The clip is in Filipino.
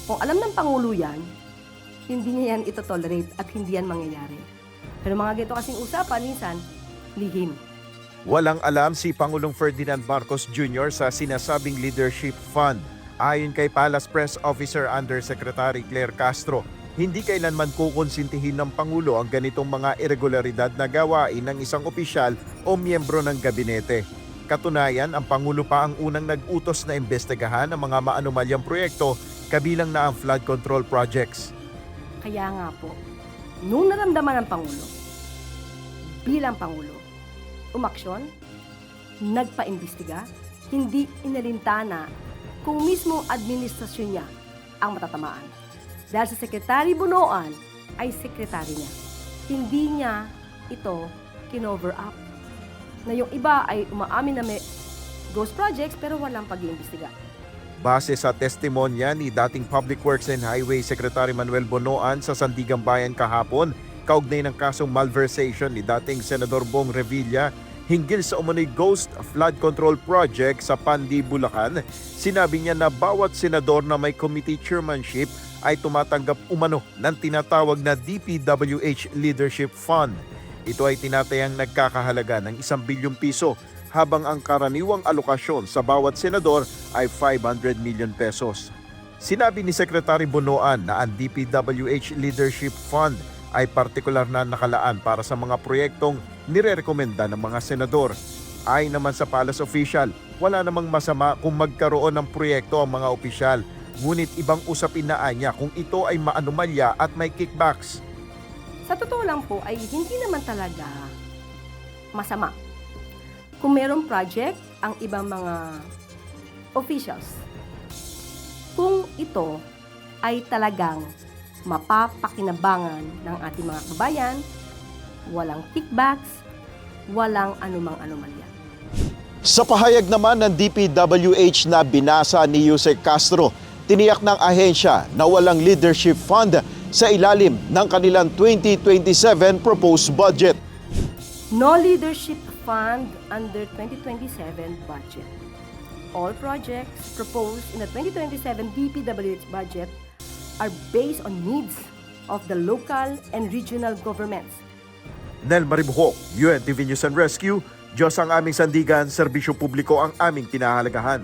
Kung alam ng Pangulo yan, hindi niya yan ito-tolerate at hindi yan mangyayari. Pero mga ganito kasing usapan, minsan, lihim. Walang alam si Pangulong Ferdinand Marcos Jr. sa sinasabing Leadership Fund. Ayon kay Palace Press Officer Undersecretary Claire Castro, hindi kailanman kukonsintihin ng Pangulo ang ganitong mga irregularidad na gawain ng isang opisyal o miyembro ng gabinete. Katunayan, ang Pangulo pa ang unang nag-utos na imbestigahan ang mga maanumalyang proyekto kabilang na ang flood control projects. Kaya nga po, nung naramdaman ng Pangulo, bilang Pangulo, umaksyon, nagpa-imbestiga, hindi inalintana kung mismo administrasyon niya ang matatamaan. Dahil sa Secretary Bunoan ay sekretary niya. Hindi niya ito kinover up. Na yung iba ay umaamin na may ghost projects pero walang pag-iimbestiga. Base sa testimonya ni dating Public Works and Highway Secretary Manuel Bonoan sa Sandigan Bayan kahapon, kaugnay ng kasong malversation ni dating Senador Bong Revilla hinggil sa umano'y ghost flood control project sa Pandi, Bulacan, sinabi niya na bawat senador na may committee chairmanship ay tumatanggap umano ng tinatawag na DPWH Leadership Fund. Ito ay tinatayang nagkakahalaga ng 1 bilyong piso habang ang karaniwang alokasyon sa bawat senador ay 500 million pesos. Sinabi ni Secretary Bonoan na ang DPWH Leadership Fund ay partikular na nakalaan para sa mga proyektong nirerekomenda ng mga senador. Ayon naman sa Palace official, wala namang masama kung magkaroon ng proyekto ang mga opisyal. Ngunit ibang usapin na niya kung ito ay maanumalya at may kickbacks. Sa totoo lang po ay hindi naman talaga masama. Kung merong project ang ibang mga officials, kung ito ay talagang mapapakinabangan ng ating mga kababayan, walang kickbacks, walang anumang anomalya. Sa pahayag naman ng DPWH na binasa ni Yusek Castro, tiniyak ng ahensya na walang leadership fund sa ilalim ng kanilang 2027 proposed budget. No leadership fund under 2027 budget. All projects proposed in the 2027 DPWH budget are based on needs of the local and regional governments. Nel Maribuhok, UNTV News and Rescue, Diyos ang aming sandigan, serbisyo publiko ang aming kinahalagahan.